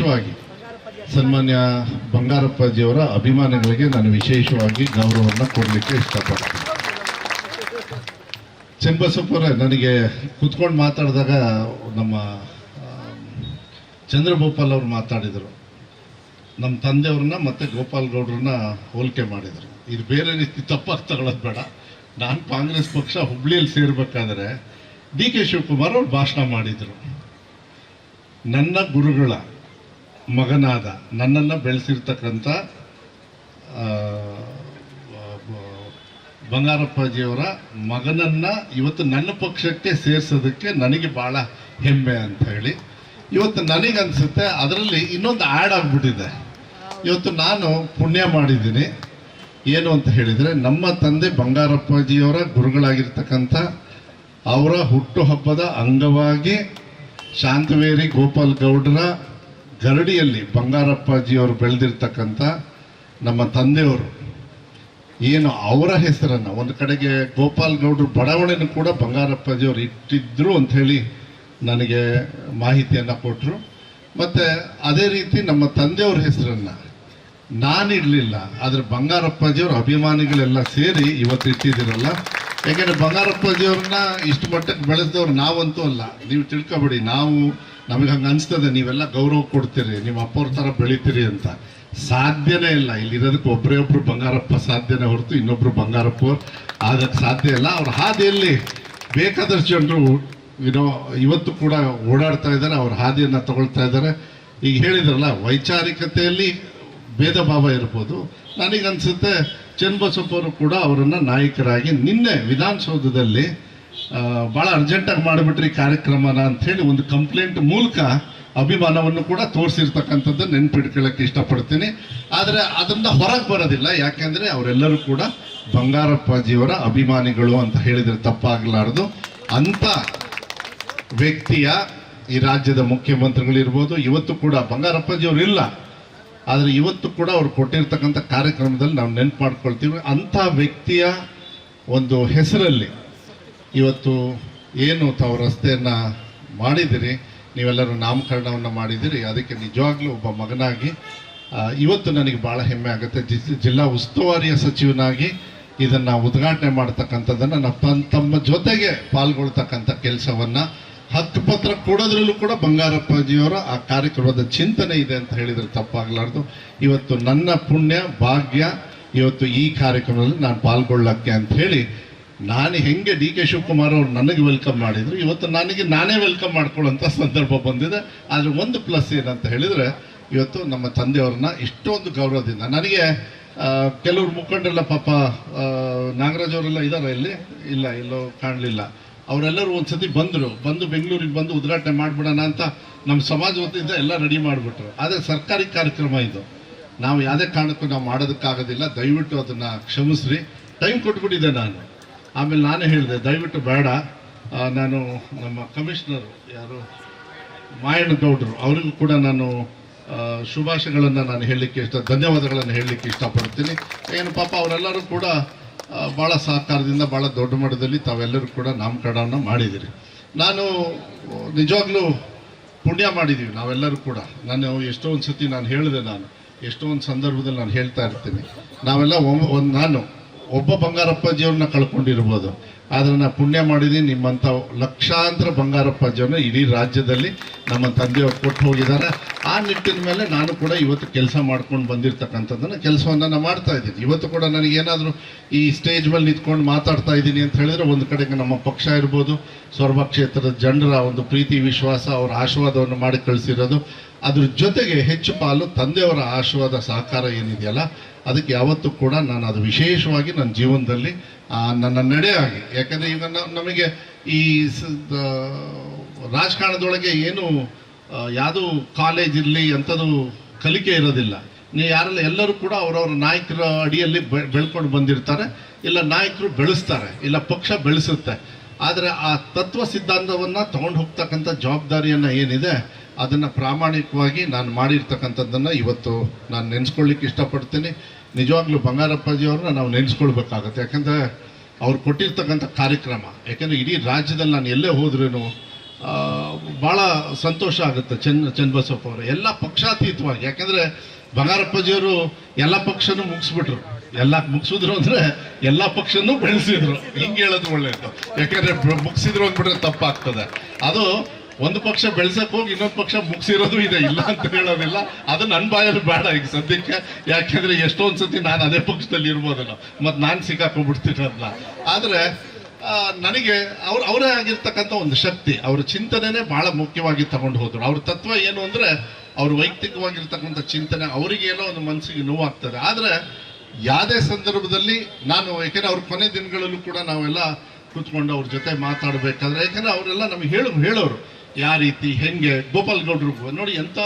ವಿಶೇಷವಾಗಿ ಸನ್ಮಾನ್ಯ ಬಂಗಾರಪ್ಪಾಜಿಯವರ ಅಭಿಮಾನಿಗಳಿಗೆ ನಾನು ವಿಶೇಷವಾಗಿ ಗೌರವವನ್ನು ಕೊಡಲಿಕ್ಕೆ ಇಷ್ಟಪಡ್ತೀನಿ. ಚನ್ನಬಸಪ್ಪರೇ, ನನಗೆ ಕೂತ್ಕೊಂಡು ಮಾತಾಡಿದಾಗ ನಮ್ಮ ಚಂದ್ರಗೋಪಾಲ್ ಅವರು ಮಾತಾಡಿದರು, ನಮ್ಮ ತಂದೆಯವ್ರನ್ನ ಮತ್ತು ಗೋಪಾಲ್ ಗೌಡ್ರನ್ನ ಹೋಲಿಕೆ ಮಾಡಿದರು. ಇದು ಬೇರೆ ರೀತಿ ತಪ್ಪಾಗಿ ತಗೊಳ್ಳೋದು ಬೇಡ. ನಾನು ಕಾಂಗ್ರೆಸ್ ಪಕ್ಷ ಹುಬ್ಳಿಯಲ್ಲಿ ಸೇರಬೇಕಾದ್ರೆ DK ಶಿವಕುಮಾರ್ ಅವರು ಭಾಷಣ ಮಾಡಿದರು. ನನ್ನ ಗುರುಗಳ ಮಗನಾದ, ನನ್ನನ್ನು ಬೆಳೆಸಿರ್ತಕ್ಕಂಥ ಬಂಗಾರಪ್ಪಾಜಿಯವರ ಮಗನನ್ನು ಇವತ್ತು ನನ್ನ ಪಕ್ಷಕ್ಕೆ ಸೇರಿಸೋದಕ್ಕೆ ನನಗೆ ಭಾಳ ಹೆಮ್ಮೆ ಅಂತ ಹೇಳಿ ಇವತ್ತು ನನಗನ್ಸುತ್ತೆ. ಅದರಲ್ಲಿ ಇನ್ನೊಂದು ಆ್ಯಡ್ ಆಗಿಬಿಟ್ಟಿದೆ. ಇವತ್ತು ನಾನು ಪುಣ್ಯ ಮಾಡಿದ್ದೀನಿ. ಏನು ಅಂತ ಹೇಳಿದರೆ, ನಮ್ಮ ತಂದೆ ಬಂಗಾರಪ್ಪಾಜಿಯವರ ಗುರುಗಳಾಗಿರ್ತಕ್ಕಂಥ ಅವರ ಹುಟ್ಟುಹಬ್ಬದ ಅಂಗವಾಗಿ ಶಾಂತವೇರಿ ಗೋಪಾಲ್ ಗೌಡ್ರ ಗರಡಿಯಲ್ಲಿ ಬಂಗಾರಪ್ಪಾಜಿಯವರು ಬೆಳೆದಿರ್ತಕ್ಕಂಥ ನಮ್ಮ ತಂದೆಯವರು ಏನು ಅವರ ಹೆಸರನ್ನು ಒಂದು ಕಡೆಗೆ ಗೋಪಾಲ್ ಗೌಡ್ರ ಬಡಾವಣೆನೂ ಕೂಡ ಬಂಗಾರಪ್ಪಾಜಿಯವರು ಇಟ್ಟಿದ್ರು ಅಂಥೇಳಿ ನನಗೆ ಮಾಹಿತಿಯನ್ನು ಕೊಟ್ಟರು. ಮತ್ತು ಅದೇ ರೀತಿ ನಮ್ಮ ತಂದೆಯವ್ರ ಹೆಸರನ್ನು ನಾನಿಡಲಿಲ್ಲ, ಆದರೆ ಬಂಗಾರಪ್ಪಾಜಿಯವ್ರ ಅಭಿಮಾನಿಗಳೆಲ್ಲ ಸೇರಿ ಇವತ್ತು ಇಟ್ಟಿದ್ದೀರಲ್ಲ. ಯಾಕೆಂದರೆ ಬಂಗಾರಪ್ಪಾಜಿಯವ್ರನ್ನ ಇಷ್ಟು ಮಟ್ಟಕ್ಕೆ ಬೆಳೆಸಿದವ್ರು ನಾವಂತೂ ಅಲ್ಲ. ನೀವು ತಿಳ್ಕೊಬೇಡಿ, ನಮಗೆ ಹಂಗೆ ಅನಿಸ್ತದೆ ನೀವೆಲ್ಲ ಗೌರವ ಕೊಡ್ತೀರಿ, ನಿಮ್ಮ ಅಪ್ಪವ್ರ ಥರ ಬೆಳಿತೀರಿ ಅಂತ. ಸಾಧ್ಯನೇ ಇಲ್ಲ. ಇಲ್ಲಿರೋದಕ್ಕೆ ಒಬ್ಬರೇ ಬಂಗಾರಪ್ಪ ಸಾಧ್ಯನೇ ಹೊರತು ಇನ್ನೊಬ್ಬರು ಬಂಗಾರಪ್ಪ ಆಗಕ್ಕೆ ಸಾಧ್ಯ ಇಲ್ಲ. ಅವ್ರ ಹಾದಿಯಲ್ಲಿ ಬೇಕಾದಷ್ಟು ಜನರು ಇವತ್ತು ಕೂಡ ಓಡಾಡ್ತಾ ಇದ್ದಾರೆ, ಅವ್ರ ಹಾದಿಯನ್ನು ತಗೊಳ್ತಾ ಇದ್ದಾರೆ. ಈಗ ಹೇಳಿದ್ರಲ್ಲ, ವೈಚಾರಿಕತೆಯಲ್ಲಿ ಭೇದ ಭಾವ ಇರ್ಬೋದು. ನನಗನ್ಸುತ್ತೆ ಚನ್ನಬಸಪ್ಪವರು ಕೂಡ ಅವರನ್ನು ನಾಯಕರಾಗಿ ನಿನ್ನೆ ವಿಧಾನಸೌಧದಲ್ಲಿ ಭಾಳ ಅರ್ಜೆಂಟಾಗಿ ಮಾಡಿಬಿಟ್ರಿ ಕಾರ್ಯಕ್ರಮನ ಅಂಥೇಳಿ ಒಂದು ಕಂಪ್ಲೇಂಟ್ ಮೂಲಕ ಅಭಿಮಾನವನ್ನು ಕೂಡ ತೋರಿಸಿರ್ತಕ್ಕಂಥದ್ದು ನೆನ್ಪಿಟ್ಕೊಳ್ಳೋಕ್ಕೆ ಇಷ್ಟಪಡ್ತೀನಿ. ಆದರೆ ಅದರಿಂದ ಹೊರಗೆ ಬರೋದಿಲ್ಲ. ಯಾಕೆಂದರೆ ಅವರೆಲ್ಲರೂ ಕೂಡ ಬಂಗಾರಪ್ಪಾಜಿಯವರ ಅಭಿಮಾನಿಗಳು ಅಂತ ಹೇಳಿದರೆ ತಪ್ಪಾಗಲಾರ್ದು. ಅಂಥ ವ್ಯಕ್ತಿಯ ಈ ರಾಜ್ಯದ ಮುಖ್ಯಮಂತ್ರಿಗಳಿರ್ಬೋದು, ಇವತ್ತು ಕೂಡ ಬಂಗಾರಪ್ಪಾಜಿಯವರು ಇಲ್ಲ, ಆದರೆ ಇವತ್ತು ಕೂಡ ಅವ್ರು ಕೊಟ್ಟಿರ್ತಕ್ಕಂಥ ಕಾರ್ಯಕ್ರಮದಲ್ಲಿ ನಾವು ನೆನ್ಪು ಮಾಡ್ಕೊಳ್ತೀವಿ. ಅಂಥ ವ್ಯಕ್ತಿಯ ಒಂದು ಹೆಸರಲ್ಲಿ ಇವತ್ತು ಏನು ತಾವು ರಸ್ತೆಯನ್ನು ಮಾಡಿದಿರಿ, ನೀವೆಲ್ಲರೂ ನಾಮಕರಣವನ್ನು ಮಾಡಿದಿರಿ. ಅದಕ್ಕೆ ನಿಜವಾಗ್ಲೂ ಒಬ್ಬ ಮಗನಾಗಿ ಇವತ್ತು ನನಗೆ ಭಾಳ ಹೆಮ್ಮೆ ಆಗುತ್ತೆ. ಜಿಲ್ಲಾ ಉಸ್ತುವಾರಿಯ ಸಚಿವನಾಗಿ ಇದನ್ನು ಉದ್ಘಾಟನೆ ಮಾಡ್ತಕ್ಕಂಥದ್ದನ್ನು ತಮ್ಮ ಜೊತೆಗೆ ಪಾಲ್ಗೊಳ್ತಕ್ಕಂಥ ಕೆಲಸವನ್ನು ಹಕ್ಕುಪತ್ರ ಕೊಡೋದ್ರಲ್ಲೂ ಕೂಡ ಬಂಗಾರಪ್ಪಾಜಿಯವರ ಆ ಕಾರ್ಯಕ್ರಮದ ಚಿಂತನೆ ಇದೆ ಅಂತ ಹೇಳಿದರೆ ತಪ್ಪಾಗಲಾರ್ದು. ಇವತ್ತು ನನ್ನ ಪುಣ್ಯ ಭಾಗ್ಯ ಇವತ್ತು ಈ ಕಾರ್ಯಕ್ರಮದಲ್ಲಿ ನಾನು ಪಾಲ್ಗೊಳ್ಳಕ್ಕೆ ಅಂತ ಹೇಳಿ ನಾನು ಹೆಂಗೆ DK ಶಿವಕುಮಾರ್ ಅವರು ನನಗೆ ವೆಲ್ಕಮ್ ಮಾಡಿದ್ರು, ಇವತ್ತು ನಾನೇ ವೆಲ್ಕಮ್ ಮಾಡ್ಕೊಳ್ಳೋಂಥ ಸಂದರ್ಭ ಬಂದಿದೆ. ಆದರೆ ಒಂದು ಪ್ಲಸ್ ಏನಂತ ಹೇಳಿದರೆ, ಇವತ್ತು ನಮ್ಮ ತಂದೆಯವ್ರನ್ನ ಇಷ್ಟೊಂದು ಗೌರವದಿಂದ ನನಗೆ ಕೆಲವರು ಮುಖಂಡರೆಲ್ಲ ಪಾಪ ನಾಗರಾಜ್ ಅವರೆಲ್ಲ ಇದ್ದಾರೆ, ಎಲ್ಲೋ ಕಾಣಲಿಲ್ಲ. ಅವರೆಲ್ಲರೂ ಒಂದು ಸತಿ ಬಂದು ಬೆಂಗಳೂರಿಗೆ ಬಂದು ಉದ್ಘಾಟನೆ ಮಾಡಿಬಿಡೋಣ ಅಂತ ನಮ್ಮ ಸಮಾಜ ವತಿಯಿಂದ ಎಲ್ಲ ರೆಡಿ ಮಾಡಿಬಿಟ್ರು. ಆದರೆ ಸರ್ಕಾರಿ ಕಾರ್ಯಕ್ರಮ ಇದು, ನಾವು ಯಾವುದೇ ಕಾರಣಕ್ಕೂ ನಾವು ಮಾಡೋದಕ್ಕಾಗೋದಿಲ್ಲ. ದಯವಿಟ್ಟು ಅದನ್ನು ಕ್ಷಮಿಸ್ರಿ. ಟೈಮ್ ಕೊಟ್ಬಿಟ್ಟಿದ್ದೆ ನಾನು. ಆಮೇಲೆ ನಾನೇ ಹೇಳಿದೆ, ದಯವಿಟ್ಟು ಬೇಡ. ನಾನು ನಮ್ಮ ಕಮಿಷನರ್ ಯಾರು ಮಾಯಣ್ಣಗೌಡರು ಅವರಿಗೂ ಕೂಡ ನಾನು ಶುಭಾಶಯಗಳನ್ನು ನಾನು ಹೇಳಲಿಕ್ಕೆ ಧನ್ಯವಾದಗಳನ್ನು ಹೇಳಲಿಕ್ಕೆ ಇಷ್ಟಪಡ್ತೀನಿ. ಏನು ಪಾಪ ಅವರೆಲ್ಲರೂ ಕೂಡ ಭಾಳ ಸಹಕಾರದಿಂದ ಭಾಳ ದೊಡ್ಡ ಮಟ್ಟದಲ್ಲಿ ತಾವೆಲ್ಲರೂ ಕೂಡ ನಾಮಕರಣವನ್ನು ಮಾಡಿದ್ದೀರಿ. ನಾನು ನಿಜವಾಗ್ಲೂ ಪುಣ್ಯ ಮಾಡಿದ್ದೀವಿ ನಾವೆಲ್ಲರೂ ಕೂಡ. ನಾನು ಎಷ್ಟೋ ಒಂದು ಸತಿ ಎಷ್ಟೋ ಒಂದು ಸಂದರ್ಭದಲ್ಲಿ ನಾನು ಹೇಳ್ತಾ ಇರ್ತೀನಿ, ನಾವೆಲ್ಲ ನಾನು ಒಬ್ಬ ಬಂಗಾರಪ್ಪಾಜಿಯವ್ರನ್ನ ಕಳ್ಕೊಂಡಿರ್ಬೋದು, ಆದರೆ ನಾನು ಪುಣ್ಯ ಮಾಡಿದ್ದೀನಿ. ನಿಮ್ಮಂಥ ಲಕ್ಷಾಂತರ ಬಂಗಾರಪ್ಪಾಜಿಯವ್ರನ್ನ ಇಡೀ ರಾಜ್ಯದಲ್ಲಿ ನಮ್ಮ ತಂದೆಯವರು ಕೊಟ್ಟು ಹೋಗಿದ್ದಾರೆ. ಆ ನಿಟ್ಟಿನ ಮೇಲೆ ನಾನು ಕೂಡ ಇವತ್ತು ಕೆಲಸ ಮಾಡ್ಕೊಂಡು ಬಂದಿರತಕ್ಕಂಥದ್ದನ್ನು ಕೆಲಸವನ್ನು ನಾನು ಮಾಡ್ತಾ ಇದ್ದೀನಿ. ಇವತ್ತು ಕೂಡ ನನಗೇನಾದರೂ ಈ ಸ್ಟೇಜ್ ಮೇಲೆ ನಿಂತ್ಕೊಂಡು ಮಾತಾಡ್ತಾ ಇದ್ದೀನಿ ಅಂತ ಹೇಳಿದರೆ, ಒಂದು ಕಡೆಗೆ ನಮ್ಮ ಪಕ್ಷ ಇರ್ಬೋದು, ಸೊರಬ ಕ್ಷೇತ್ರದ ಜನರ ಒಂದು ಪ್ರೀತಿ ವಿಶ್ವಾಸ, ಅವರ ಆಶೀರ್ವಾದವನ್ನು ಮಾಡಿ ಕಳಿಸಿರೋದು, ಅದ್ರ ಜೊತೆಗೆ ಹೆಚ್ಚು ಪಾಲು ತಂದೆಯವರ ಆಶೀರ್ವಾದ ಸಹಕಾರ ಏನಿದೆಯಲ್ಲ, ಅದಕ್ಕೆ ಯಾವತ್ತೂ ಕೂಡ ನಾನು ಅದು ವಿಶೇಷವಾಗಿ ನನ್ನ ಜೀವನದಲ್ಲಿ ನನ್ನ ನಡೆಯಾಗಿ. ಯಾಕಂದರೆ ಈಗ ನಮಗೆ ಈ ರಾಜಕಾರಣದೊಳಗೆ ಏನು ಯಾವುದೂ ಕಾಲೇಜ್ ಇರಲಿ ಅಂಥದ್ದು ಕಲಿಕೆ ಇರೋದಿಲ್ಲ. ನೀವು ಎಲ್ಲರೂ ಕೂಡ ಅವರವರ ನಾಯಕರ ಅಡಿಯಲ್ಲಿ ಬೆಳ್ಕೊಂಡು ಬಂದಿರ್ತಾರೆ, ಇಲ್ಲ ನಾಯಕರು ಬೆಳೆಸ್ತಾರೆ, ಇಲ್ಲ ಪಕ್ಷ ಬೆಳೆಸುತ್ತೆ. ಆದರೆ ಆ ತತ್ವ ಸಿದ್ಧಾಂತವನ್ನು ತೊಗೊಂಡು ಹೋಗ್ತಕ್ಕಂಥ ಜವಾಬ್ದಾರಿಯನ್ನು ಏನಿದೆ ಅದನ್ನು ಪ್ರಾಮಾಣಿಕವಾಗಿ ನಾನು ಮಾಡಿರ್ತಕ್ಕಂಥದ್ದನ್ನು ಇವತ್ತು ನಾನು ನೆನೆಸ್ಕೊಳ್ಳಿಕ್ಕೆ ಇಷ್ಟಪಡ್ತೀನಿ. ನಿಜವಾಗ್ಲೂ ಬಂಗಾರಪ್ಪಾಜಿಯವ್ರನ್ನ ನಾವು ನೆನೆಸ್ಕೊಳ್ಬೇಕಾಗತ್ತೆ. ಯಾಕಂದರೆ ಅವ್ರು ಕೊಟ್ಟಿರ್ತಕ್ಕಂಥ ಕಾರ್ಯಕ್ರಮ, ಯಾಕೆಂದರೆ ಇಡೀ ರಾಜ್ಯದಲ್ಲಿ ನಾನು ಎಲ್ಲೇ ಹೋದ್ರೂ ಭಾಳ ಸಂತೋಷ ಆಗುತ್ತೆ ಚನ್ನಬಸಪ್ಪ ಅವರು ಎಲ್ಲ ಪಕ್ಷಾತೀತವಾಗಿ. ಯಾಕಂದರೆ ಬಂಗಾರಪ್ಪಾಜಿಯವರು ಎಲ್ಲ ಪಕ್ಷನೂ ಮುಗಿಸ್ಬಿಟ್ರು. ಎಲ್ಲ ಮುಗಿಸಿದ್ರು ಅಂದರೆ ಎಲ್ಲ ಪಕ್ಷನೂ ಬೆಳೆಸಿದ್ರು. ಹಿಂಗೆ ಹೇಳೋದು ಒಳ್ಳೆಯದು. ಯಾಕಂದರೆ ಮುಗಿಸಿದ್ರು ಅಂದ್ಬಿಟ್ರೆ ತಪ್ಪಾಗ್ತದೆ. ಅದು ಒಂದು ಪಕ್ಷ ಬೆಳೆಸಕ್ಕೆ ಹೋಗಿ ಇನ್ನೊಂದು ಪಕ್ಷ ಮುಗಿಸಿರೋದು ಇದೆ, ಇಲ್ಲ ಅಂತ ಹೇಳೋದಿಲ್ಲ. ಅದು ನನ್ನ ಬಾಯಲ್ಲಿ ಬೇಡ ಈಗ ಸದ್ಯಕ್ಕೆ. ಯಾಕೆಂದರೆ ಎಷ್ಟೊಂದು ಸತಿ ನಾನು ಅದೇ ಪಕ್ಷದಲ್ಲಿ ಇರ್ಬೋದಲ್ಲ, ಮತ್ತು ನಾನು ಸಿಕ್ಕಾಕೊಂಡ್ಬಿಡ್ತೀನಲ್ಲ. ಆದರೆ ನನಗೆ ಅವರೇ ಆಗಿರ್ತಕ್ಕಂಥ ಒಂದು ಶಕ್ತಿ, ಅವ್ರ ಚಿಂತನೆನೇ ಭಾಳ ಮುಖ್ಯವಾಗಿ ತಗೊಂಡು ಹೋದರು. ಅವ್ರ ತತ್ವ ಏನು ಅಂದರೆ ಅವ್ರ ವೈಯಕ್ತಿಕವಾಗಿರ್ತಕ್ಕಂಥ ಚಿಂತನೆ ಅವರಿಗೇನೋ ಒಂದು ಮನಸ್ಸಿಗೆ ನೋವಾಗ್ತದೆ. ಆದರೆ ಯಾವುದೇ ಸಂದರ್ಭದಲ್ಲಿ ನಾನು, ಯಾಕೆಂದರೆ ಅವ್ರ ಕೊನೆ ದಿನಗಳಲ್ಲೂ ಕೂಡ ನಾವೆಲ್ಲ ಕೂತ್ಕೊಂಡು ಅವ್ರ ಜೊತೆ ಮಾತಾಡಬೇಕಾದ್ರೆ, ಯಾಕಂದರೆ ಅವರೆಲ್ಲ ನಮಗೆ ಹೇಳೋರು ಯಾವ ರೀತಿ ಹೆಂಗೆ. ಗೋಪಾಲ್ ಗೌಡ್ರು ನೋಡಿ ಎಂಥ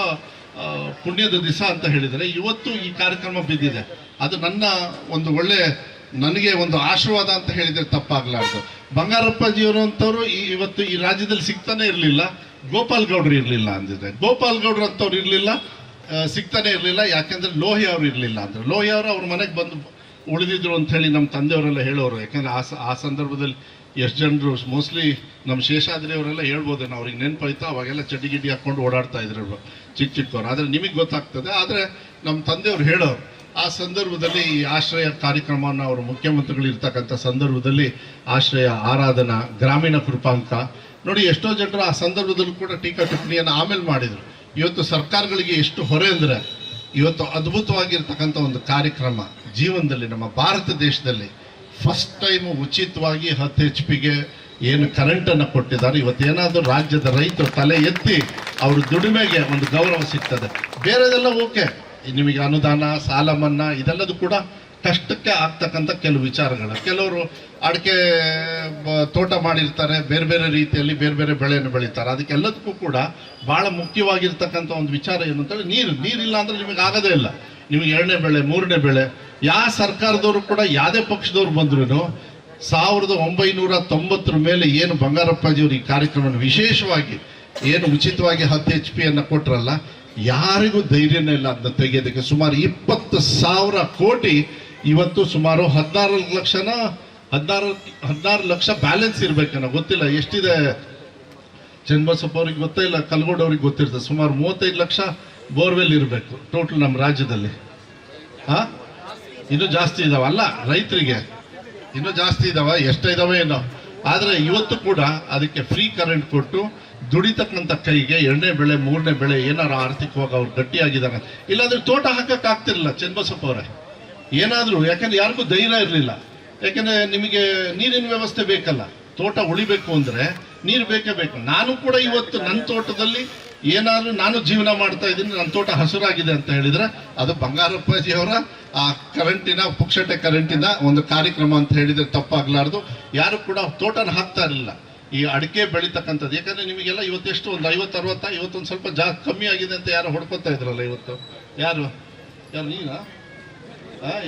ಪುಣ್ಯದ ದಿವಸ ಅಂತ ಹೇಳಿದರೆ ಇವತ್ತು ಈ ಕಾರ್ಯಕ್ರಮ ಬಿದ್ದಿದೆ. ಅದು ನನ್ನ ಒಂದು ನನಗೆ ಒಂದು ಆಶೀರ್ವಾದ ಅಂತ ಹೇಳಿದರೆ ತಪ್ಪಾಗಲಾರ್ದು. ಬಂಗಾರಪ್ಪಾಜಿಯವರು ಅಂತವರು ಇವತ್ತು ಈ ರಾಜ್ಯದಲ್ಲಿ ಸಿಗ್ತಾನೆ ಇರಲಿಲ್ಲ, ಗೋಪಾಲ್ ಗೌಡ್ರು ಇರಲಿಲ್ಲ ಅಂದಿದೆ. ಗೋಪಾಲ್ ಗೌಡ್ರು ಅಂತವ್ರು ಇರಲಿಲ್ಲ, ಸಿಗ್ತಾನೆ ಇರಲಿಲ್ಲ. ಯಾಕೆಂದರೆ ಲೋಹಿ ಅವರು ಇರಲಿಲ್ಲ ಅಂದರೆ ಲೋಹಿ ಅವರು ಅವ್ರ ಮನೆಗೆ ಬಂದು ಉಳಿದಿದ್ರು ಅಂಥೇಳಿ ನಮ್ಮ ತಂದೆಯವರೆಲ್ಲ ಹೇಳೋರು. ಯಾಕೆಂದರೆ ಆ ಸಂದರ್ಭದಲ್ಲಿ ಎಷ್ಟು ಜನರು, ಮೋಸ್ಟ್ಲಿ ನಮ್ಮ ಶೇಷಾದ್ರಿ ಅವರೆಲ್ಲ ಹೇಳ್ಬೋದೇನೋ, ಅವ್ರಿಗೆ ನೆನಪಾಯ್ತು. ಅವಾಗೆಲ್ಲ ಚಡ್ಡಿ ಗಿಡ್ಡಿ ಹಾಕ್ಕೊಂಡು ಓಡಾಡ್ತಾ ಇದ್ರು ಚಿಕ್ಕವರು. ಆದರೆ ನಿಮಗೆ ಗೊತ್ತಾಗ್ತದೆ. ಆದರೆ ನಮ್ಮ ತಂದೆಯವರು ಹೇಳೋರು ಆ ಸಂದರ್ಭದಲ್ಲಿ ಈ ಆಶ್ರಯ ಕಾರ್ಯಕ್ರಮವನ್ನು ಅವರು ಮುಖ್ಯಮಂತ್ರಿಗಳು ಇರ್ತಕ್ಕಂಥ ಸಂದರ್ಭದಲ್ಲಿ ಆಶ್ರಯ, ಆರಾಧನಾ, ಗ್ರಾಮೀಣ ಕೃಪಾಂಕ ನೋಡಿ ಎಷ್ಟೋ ಜನರು ಆ ಸಂದರ್ಭದಲ್ಲೂ ಕೂಡ ಟೀಕಾ ಟಿಪ್ಪಣಿಯನ್ನು ಆಮೇಲೆ ಮಾಡಿದರು. ಇವತ್ತು ಸರ್ಕಾರಗಳಿಗೆ ಎಷ್ಟು ಹೊರೆ ಅಂದರೆ ಇವತ್ತು ಅದ್ಭುತವಾಗಿರ್ತಕ್ಕಂಥ ಒಂದು ಕಾರ್ಯಕ್ರಮ ಜೀವನದಲ್ಲಿ ನಮ್ಮ ಭಾರತ ದೇಶದಲ್ಲಿ ಫಸ್ಟ್ ಟೈಮು ಉಚಿತವಾಗಿ 10 HP ಏನು ಕರೆಂಟನ್ನು ಕೊಟ್ಟಿದ್ದಾರೆ. ಇವತ್ತೇನಾದರೂ ರಾಜ್ಯದ ರೈತರು ತಲೆ ಎತ್ತಿ ಅವ್ರ ದುಡಿಮೆಗೆ ಒಂದು ಗೌರವ ಸಿಗ್ತದೆ. ಬೇರೆದೆಲ್ಲ ಓಕೆ, ನಿಮಗೆ ಅನುದಾನ, ಸಾಲ ಮನ್ನಾ ಇದೆಲ್ಲದು ಕೂಡ ಕಷ್ಟಕ್ಕೆ ಆಗ್ತಕ್ಕಂಥ ಕೆಲವು ವಿಚಾರಗಳು. ಕೆಲವರು ಅಡಿಕೆ ತೋಟ ಮಾಡಿರ್ತಾರೆ, ಬೇರೆ ಬೇರೆ ರೀತಿಯಲ್ಲಿ ಬೇರೆ ಬೇರೆ ಬೆಳೆಯನ್ನು ಬೆಳೀತಾರೆ. ಅದಕ್ಕೆಲ್ಲದಕ್ಕೂ ಕೂಡ ಭಾಳ ಮುಖ್ಯವಾಗಿರ್ತಕ್ಕಂಥ ಒಂದು ವಿಚಾರ ಏನು ಅಂತೇಳಿ ನೀರಿಲ್ಲ ಅಂದರೆ ನಿಮಗೆ ಆಗೋದೇ ಇಲ್ಲ. ನಿಮಗೆ 2ನೇ ಬೆಳೆ 3ನೇ ಬೆಳೆ ಯಾವ ಸರ್ಕಾರದವರು ಕೂಡ ಯಾವುದೇ ಪಕ್ಷದವ್ರು ಬಂದ್ರೂ 1990 ಮೇಲೆ ಏನು ಬಂಗಾರಪ್ಪಾಜಿಯವರು ಈ ಕಾರ್ಯಕ್ರಮವನ್ನು ವಿಶೇಷವಾಗಿ ಏನು ಉಚಿತವಾಗಿ 10 HP ಕೊಟ್ರಲ್ಲ, ಯಾರಿಗೂ ಧೈರ್ಯನೇ ಇಲ್ಲ ಅದನ್ನ ತೆಗೆಯೋದಕ್ಕೆ. ಸುಮಾರು 20,000 ಕೋಟಿ ಇವತ್ತು ಸುಮಾರು 16 ಲಕ್ಷ ಬ್ಯಾಲೆನ್ಸ್ ಇರ್ಬೇಕನ್ನೋ ಗೊತ್ತಿಲ್ಲ ಎಷ್ಟಿದೆ. ಚನ್ನಬಸಪ್ಪ ಅವ್ರಿಗೆ ಗೊತ್ತೇ ಇಲ್ಲ, ಕಲ್ಗೋಡ್ ಅವ್ರಿಗೆ ಗೊತ್ತಿರ್ತದೆ. ಸುಮಾರು 35 ಲಕ್ಷ ಬೋರ್ವೆಲ್ ಇರಬೇಕು ಟೋಟಲ್ ನಮ್ಮ ರಾಜ್ಯದಲ್ಲಿ. ಇನ್ನೂ ಜಾಸ್ತಿ ಇದಾವಲ್ಲ, ರೈತರಿಗೆ ಇನ್ನೂ ಜಾಸ್ತಿ ಇದಾವ, ಎಷ್ಟಿದಾವೆ ಏನೋ. ಆದರೆ ಇವತ್ತು ಕೂಡ ಅದಕ್ಕೆ ಫ್ರೀ ಕರೆಂಟ್ ಕೊಟ್ಟು ದುಡಿತಕ್ಕಂಥ ಕೈಗೆ 2ನೇ ಬೆಳೆ 3ನೇ ಬೆಳೆ ಏನಾರು ಆರ್ಥಿಕವಾಗಿ ಅವ್ರು ಗಟ್ಟಿಯಾಗಿದ್ದಾರೆ. ಇಲ್ಲಾಂದ್ರೆ ತೋಟ ಹಾಕಕ್ಕೆ ಆಗ್ತಿರಲಿಲ್ಲ ಚನ್ನಬಸಪ್ಪ ಅವರೇ ಏನಾದರೂ. ಯಾಕಂದ್ರೆ ಯಾರಿಗೂ ಧೈರ್ಯ ಇರಲಿಲ್ಲ. ಯಾಕಂದರೆ ನಿಮಗೆ ನೀರಿನ ವ್ಯವಸ್ಥೆ ಬೇಕಲ್ಲ, ತೋಟ ಉಳಿಬೇಕು ಅಂದರೆ ನೀರು ಬೇಕೇ ಬೇಕು. ನಾನು ಕೂಡ ಇವತ್ತು ನನ್ನ ತೋಟದಲ್ಲಿ ಏನಾದರೂ ನಾನು ಜೀವನ ಮಾಡ್ತಾ ಇದ್ದೀನಿ, ನನ್ನ ತೋಟ ಹಸುರಾಗಿದೆ ಅಂತ ಹೇಳಿದರೆ ಅದು ಬಂಗಾರಪ್ಪಾಜಿಯವರ ಆ ಕರೆಂಟಿನ ಪುಕ್ಷಟೆ ಕರೆಂಟಿನ ಒಂದು ಕಾರ್ಯಕ್ರಮ ಅಂತ ಹೇಳಿದರೆ ತಪ್ಪಾಗಲಾರ್ದು. ಯಾರು ಕೂಡ ತೋಟನ ಹಾಕ್ತಾ ಇರಲಿಲ್ಲ ಈ ಅಡಿಕೆ ಬೆಳೀತಕ್ಕಂಥದ್ದು. ಯಾಕಂದರೆ ನಿಮಗೆಲ್ಲ ಇವತ್ತೆಷ್ಟು ಒಂದು 50-60, ಇವತ್ತೊಂದು ಸ್ವಲ್ಪ ಕಮ್ಮಿ ಆಗಿದೆ ಅಂತ ಯಾರು ಹೊಡ್ಕೊತಾ ಇದ್ರಲ್ಲ ಇವತ್ತು. ಯಾರು ನೀನಾ?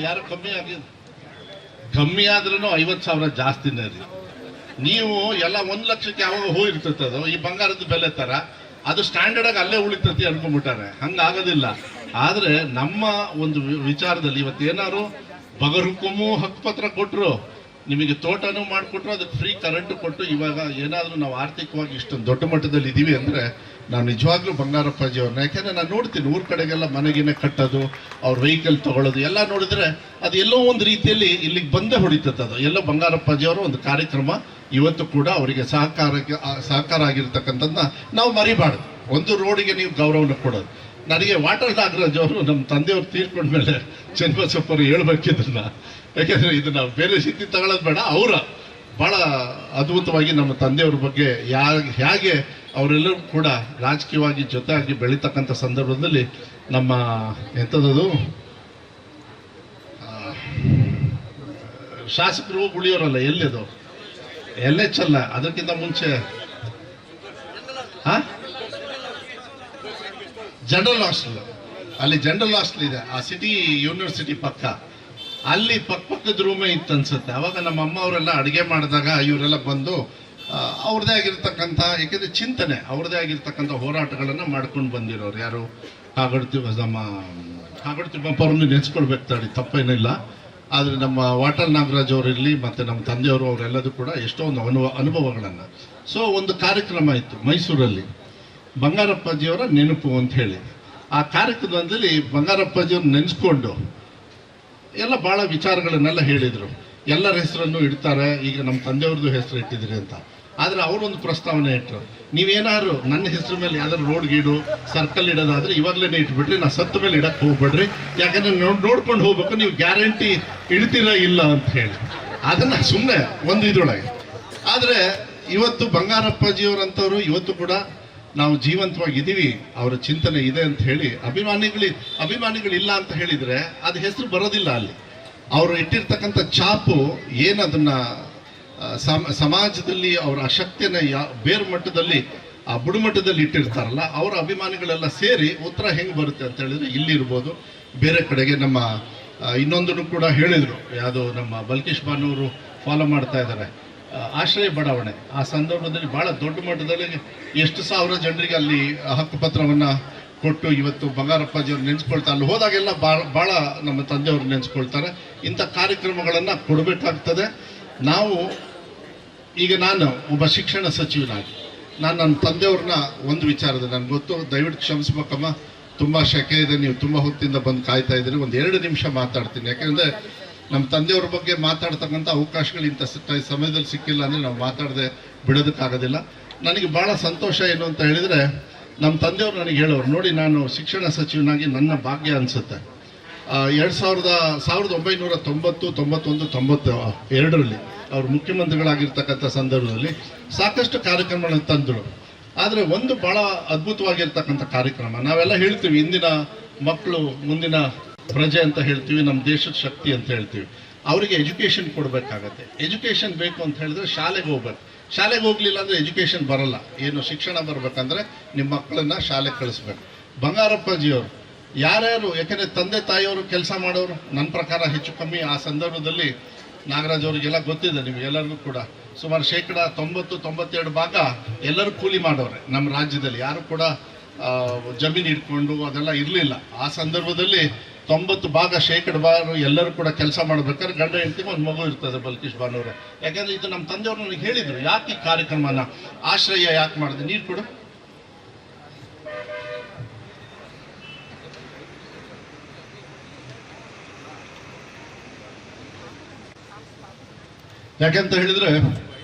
ಯಾರು ಕಮ್ಮಿ ಆದ್ರೂ 50,000 ಜಾಸ್ತಿನೇ ರೀ. ನೀವು ಎಲ್ಲ 1 ಲಕ್ಷಕ್ಕೆ ಯಾವಾಗ ಹೋಗಿರ್ತದೆ ಅದು ಈ ಬಂಗಾರದ ಬೆಲೆ ಥರ ಅದು ಸ್ಟ್ಯಾಂಡರ್ಡ್ ಆಗಿ ಅಲ್ಲೇ ಉಳಿತತಿ ಅನ್ಕೊಂಡ್ಬಿಟ್ಟಾರೆ. ಹಂಗಾಗೋದಿಲ್ಲ. ಆದರೆ ನಮ್ಮ ಒಂದು ವಿಚಾರದಲ್ಲಿ ಇವತ್ತೇನಾದ್ರು ಬಗರುಕುಮು ಹಕ್ಕುಪತ್ರ ಕೊಟ್ಟರು, ನಿಮಗೆ ತೋಟನೂ ಮಾಡಿಕೊಟ್ರು, ಅದಕ್ಕೆ ಫ್ರೀ ಕರೆಂಟು ಕೊಟ್ಟು ಇವಾಗ ಏನಾದರೂ ನಾವು ಆರ್ಥಿಕವಾಗಿ ಇಷ್ಟೊಂದು ದೊಡ್ಡ ಮಟ್ಟದಲ್ಲಿ ಇದ್ದೀವಿ ಅಂದರೆ ನಾನು ನಿಜವಾಗ್ಲೂ ಬಂಗಾರಪ್ಪಾಜಿಯವ್ರನ್ನ, ಯಾಕೆಂದರೆ ನಾನು ನೋಡ್ತೀನಿ ಊರ ಕಡೆಗೆಲ್ಲ ಮನೆಗಿನೇ ಕಟ್ಟೋದು, ಅವ್ರ ವೆಹಿಕಲ್ ತೊಗೊಳ್ಳೋದು ಎಲ್ಲ ನೋಡಿದ್ರೆ ಅದು ಎಲ್ಲೋ ಒಂದು ರೀತಿಯಲ್ಲಿ ಇಲ್ಲಿಗೆ ಬಂದೇ ಹೊಡಿತದೆ. ಅದು ಎಲ್ಲೋ ಬಂಗಾರಪ್ಪಾಜಿಯವರ ಒಂದು ಕಾರ್ಯಕ್ರಮ ಇವತ್ತು ಕೂಡ ಅವರಿಗೆ ಸಹಕಾರ ಆಗಿರ್ತಕ್ಕಂಥದ್ದನ್ನ ನಾವು ಮರಿಬಾರ್ದು. ಒಂದು ರೋಡಿಗೆ ನೀವು ಗೌರವನ ಕೊಡೋದು. ನನಗೆ ವಾಟರ್ ನಾಗರಾಜ್ ಅವರು ನಮ್ಮ ತಂದೆಯವ್ರು ತೀರ್ಕೊಂಡ್ಮೇಲೆ ಚನ್ನಬಸಪ್ಪ ಅವರು ಹೇಳ್ಬೇಕಿದ್ದನ್ನ, ಯಾಕೆಂದರೆ ಇದು ನಾವು ಬೇರೆ ರೀತಿ ತಗೊಳ್ಳೋದು ಬೇಡ. ಅವರ ಭಾಳ ಅದ್ಭುತವಾಗಿ ನಮ್ಮ ತಂದೆಯವ್ರ ಬಗ್ಗೆ ಹೇಗೆ ಅವರೆಲ್ಲರೂ ಕೂಡ ರಾಜಕೀಯವಾಗಿ ಜೊತೆಯಾಗಿ ಬೆಳೀತಕ್ಕಂಥ ಸಂದರ್ಭದಲ್ಲಿ ನಮ್ಮ ಎಂಥದ್ದು ಶಾಸಕರು ಉಳಿಯೋರಲ್ಲ, ಎಲ್ಲಿದು LH ಅಲ್ಲ, ಅದಕ್ಕಿಂತ ಮುಂಚೆ ಜನರಲ್ ಹಾಸ್ಟೆಲ್, ಅಲ್ಲಿ ಜನರಲ್ ಹಾಸ್ಟೆಲ್ ಇದೆ ಆ ಸಿಟಿ ಯೂನಿವರ್ಸಿಟಿ ಪಕ್ಕ. ಅಲ್ಲಿ ಪಕ್ಕದ ರೂಮೇ ಇತ್ತು ಅನ್ಸುತ್ತೆ. ಅವಾಗ ನಮ್ಮ ಅಮ್ಮ ಅವರೆಲ್ಲ ಅಡುಗೆ ಮಾಡಿದಾಗ ಇವರೆಲ್ಲ ಬಂದು ಅವ್ರದ್ದೇ ಆಗಿರ್ತಕ್ಕಂಥ, ಏಕೆಂದರೆ ಚಿಂತನೆ ಅವ್ರದ್ದೇ ಆಗಿರ್ತಕ್ಕಂಥ ಹೋರಾಟಗಳನ್ನು ಮಾಡ್ಕೊಂಡು ಬಂದಿರೋರು. ಯಾರು ನಮ್ಮ ಕಾಗಡ ತಿಮ್ಮಪ್ಪ ಅವ್ರನ್ನ ನೆನೆಸ್ಕೊಳ್ಬೇಕು ತಾಡಿ, ತಪ್ಪೇನಿಲ್ಲ. ಆದರೆ ನಮ್ಮ ವಾಟರ್ ನಾಗರಾಜ್ ಅವರಿರಲಿ ಮತ್ತು ನಮ್ಮ ತಂದೆಯವರು ಅವರೆಲ್ಲದೂ ಕೂಡ ಎಷ್ಟೋ ಒಂದು ಅನುಭವಗಳನ್ನು ಸೊ ಒಂದು ಕಾರ್ಯಕ್ರಮ ಇತ್ತು ಮೈಸೂರಲ್ಲಿ, ಬಂಗಾರಪ್ಪಾಜಿಯವರ ನೆನಪು ಅಂತ ಹೇಳಿ. ಆ ಕಾರ್ಯಕ್ರಮದಲ್ಲಿ ಬಂಗಾರಪ್ಪಾಜಿಯವ್ರು ನೆನೆಸ್ಕೊಂಡು ಎಲ್ಲ ಭಾಳ ವಿಚಾರಗಳನ್ನೆಲ್ಲ ಹೇಳಿದರು. ಎಲ್ಲರ ಹೆಸರನ್ನು ಇಡ್ತಾರೆ, ಈಗ ನಮ್ಮ ತಂದೆಯವ್ರದ್ದು ಹೆಸರು ಇಟ್ಟಿದ್ದೀರಿ ಅಂತ. ಆದರೆ ಅವರೊಂದು ಪ್ರಸ್ತಾವನೆ ಇಟ್ಟರು, ನೀವೇನಾದ್ರು ನನ್ನ ಹೆಸರು ಮೇಲೆ ಯಾವ್ದಾದ್ರು ರೋಡ್ ಗೀಡು ಸರ್ಕಲ್ ಇಡೋದಾದ್ರೆ ಇವಾಗಲೇ ಇಟ್ಬಿಟ್ರಿ, ನಾ ಸತ್ತ ಮೇಲೆ ಇಡಕ್ಕೆ ಹೋಗ್ಬೇಡ್ರಿ, ಯಾಕಂದ್ರೆ ನೋಡ್ಕೊಂಡು ಹೋಗ್ಬೇಕು, ನೀವು ಗ್ಯಾರಂಟಿ ಇಡ್ತೀರಾ ಇಲ್ಲ ಅಂತ ಹೇಳಿ. ಅದನ್ನು ಸುಮ್ಮನೆ ಒಂದು ಇದ್ರೊಳಗೆ. ಆದರೆ ಇವತ್ತು ಬಂಗಾರಪ್ಪಾಜಿಯವರಂಥವ್ರು ಇವತ್ತು ಕೂಡ ನಾವು ಜೀವಂತವಾಗಿದ್ದೀವಿ, ಅವರ ಚಿಂತನೆ ಇದೆ ಅಂತ ಹೇಳಿ ಅಭಿಮಾನಿಗಳಿಲ್ಲ ಅಂತ ಹೇಳಿದರೆ ಅದು ಹೆಸರು ಬರೋದಿಲ್ಲ. ಅಲ್ಲಿ ಅವರು ಇಟ್ಟಿರ್ತಕ್ಕಂಥ ಛಾಪು ಏನದನ್ನು ಸಮಾಜದಲ್ಲಿ ಅವರ ಶಕ್ತಿಯನ್ನು ಬೇರು ಮಟ್ಟದಲ್ಲಿ ಆ ಬುಡುಮಟ್ಟದಲ್ಲಿ ಇಟ್ಟಿರ್ತಾರಲ್ಲ, ಅವರ ಅಭಿಮಾನಿಗಳೆಲ್ಲ ಸೇರಿ ಉತ್ತರ ಹೆಂಗೆ ಬರುತ್ತೆ ಅಂತ ಹೇಳಿದ್ರೆ ಇಲ್ಲಿರ್ಬೋದು, ಬೇರೆ ಕಡೆಗೆ ನಮ್ಮ ಇನ್ನೊಂದನ್ನು ಕೂಡ ಹೇಳಿದರು, ಯಾವುದು ನಮ್ಮ ಬಲ್ಕೇಶ್ ಬಾನವರು ಫಾಲೋ ಮಾಡ್ತಾ ಇದ್ದಾರೆ, ಆಶ್ರಯ ಬಡಾವಣೆ. ಆ ಸಂದರ್ಭದಲ್ಲಿ ಭಾಳ ದೊಡ್ಡ ಮಟ್ಟದಲ್ಲಿ ಎಷ್ಟು ಸಾವಿರ ಜನರಿಗೆ ಅಲ್ಲಿ ಹಕ್ಕುಪತ್ರವನ್ನು ಕೊಟ್ಟು ಇವತ್ತು ಬಂಗಾರಪ್ಪಾಜಿಯವ್ರು ನೆನೆಸ್ಕೊಳ್ತಾ, ಅಲ್ಲಿ ಹೋದಾಗೆಲ್ಲ ಭಾಳ ನಮ್ಮ ತಂದೆಯವ್ರು ನೆನೆಸ್ಕೊಳ್ತಾರೆ. ಇಂಥ ಕಾರ್ಯಕ್ರಮಗಳನ್ನು ಕೊಡಬೇಕಾಗ್ತದೆ. ನಾವು ಈಗ ನಾನು ಒಬ್ಬ ಶಿಕ್ಷಣ ಸಚಿವನಾಗಿ ನನ್ನ ತಂದೆಯವ್ರನ್ನ ಒಂದು ವಿಚಾರದ ನನಗೆ ಗೊತ್ತು, ದಯವಿಟ್ಟು ಕ್ಷಮಿಸ್ಬೇಕಮ್ಮ, ತುಂಬ ಶೆಕೆ ಇದೆ, ನೀವು ತುಂಬ ಹೊತ್ತಿಂದ ಬಂದು ಕಾಯ್ತಾ ಇದ್ದೀರಿ, ಒಂದು 2 ನಿಮಿಷ ಮಾತಾಡ್ತೀನಿ. ಯಾಕೆಂದರೆ ನಮ್ಮ ತಂದೆಯವ್ರ ಬಗ್ಗೆ ಮಾತಾಡ್ತಕ್ಕಂಥ ಅವಕಾಶಗಳು ಇಂಥ ಸಮಯದಲ್ಲಿ ಸಿಕ್ಕಿಲ್ಲ ಅಂದರೆ ನಾವು ಮಾತಾಡದೆ ಬಿಡೋದಕ್ಕಾಗೋದಿಲ್ಲ. ನನಗೆ ಭಾಳ ಸಂತೋಷ ಏನು ಅಂತ ಹೇಳಿದರೆ, ನಮ್ಮ ತಂದೆಯವರು ನನಗೆ ಹೇಳೋರು, ನೋಡಿ ನಾನು ಶಿಕ್ಷಣ ಸಚಿವನಾಗಿ ನನ್ನ ಭಾಗ್ಯ ಅನಿಸುತ್ತೆ. 1990, 91, 92ರಲ್ಲಿ ಅವರು ಮುಖ್ಯಮಂತ್ರಿಗಳಾಗಿರ್ತಕ್ಕಂಥ ಸಂದರ್ಭದಲ್ಲಿ ಸಾಕಷ್ಟು ಕಾರ್ಯಕ್ರಮಗಳನ್ನು ತಂದರು. ಆದರೆ ಒಂದು ಭಾಳ ಅದ್ಭುತವಾಗಿರ್ತಕ್ಕಂಥ ಕಾರ್ಯಕ್ರಮ, ನಾವೆಲ್ಲ ಹೇಳ್ತೀವಿ ಇಂದಿನ ಮಕ್ಕಳು ಮುಂದಿನ ಪ್ರಜೆ ಅಂತ ಹೇಳ್ತೀವಿ, ನಮ್ಮ ದೇಶದ ಶಕ್ತಿ ಅಂತ ಹೇಳ್ತೀವಿ. ಅವರಿಗೆ ಎಜುಕೇಷನ್ ಕೊಡಬೇಕಾಗತ್ತೆ. ಎಜುಕೇಷನ್ ಬೇಕು ಅಂತ ಹೇಳಿದ್ರೆ ಶಾಲೆಗೆ ಹೋಗ್ಬೇಕು. ಶಾಲೆಗೆ ಹೋಗ್ಲಿಲ್ಲ ಅಂದರೆ ಎಜುಕೇಷನ್ ಬರಲ್ಲ. ಏನು ಶಿಕ್ಷಣ ಬರಬೇಕಂದ್ರೆ ನಿಮ್ಮ ಮಕ್ಕಳನ್ನ ಶಾಲೆಗೆ ಕಳಿಸ್ಬೇಕು. ಬಂಗಾರಪ್ಪಾಜಿಯವರು ಯಾರ್ಯಾರು, ಯಾಕೆಂದರೆ ತಂದೆ ತಾಯಿಯವರು ಕೆಲಸ ಮಾಡೋರು ನನ್ನ ಪ್ರಕಾರ ಹೆಚ್ಚು ಕಮ್ಮಿ ಆ ಸಂದರ್ಭದಲ್ಲಿ ನಾಗರಾಜ್ ಅವರಿಗೆಲ್ಲ ಗೊತ್ತಿದೆ, ನಿಮಗೆಲ್ಲರಿಗೂ ಕೂಡ ಸುಮಾರು 90-92% ಎಲ್ಲರೂ ಕೂಲಿ ಮಾಡೋರೆ ನಮ್ಮ ರಾಜ್ಯದಲ್ಲಿ. ಯಾರು ಕೂಡ ಜಮೀನು ಇಟ್ಕೊಂಡು ಅದೆಲ್ಲ ಇರಲಿಲ್ಲ. ಆ ಸಂದರ್ಭದಲ್ಲಿ 90% ಎಲ್ಲರೂ ಕೂಡ ಕೆಲಸ ಮಾಡ್ಬೇಕಾದ್ರೆ ಗಂಡ ಹೆಂಡತಿಗೆ ಒಂದು ಮಗು ಇರ್ತದೆ, ಬಲ್ಕೇಶ್ ಬಾನವ್ರೆ. ಯಾಕಂದ್ರೆ ಇದು ನಮ್ಮ ತಂದೆಯವರು ನನಗೆ ಹೇಳಿದರು, ಯಾಕೆ ಈ ಕಾರ್ಯಕ್ರಮನ ಆಶ್ರಯ ಯಾಕೆ ಮಾಡಿದೆ, ನೀರು ಕೊಡು. ಯಾಕೆಂತ ಹೇಳಿದ್ರೆ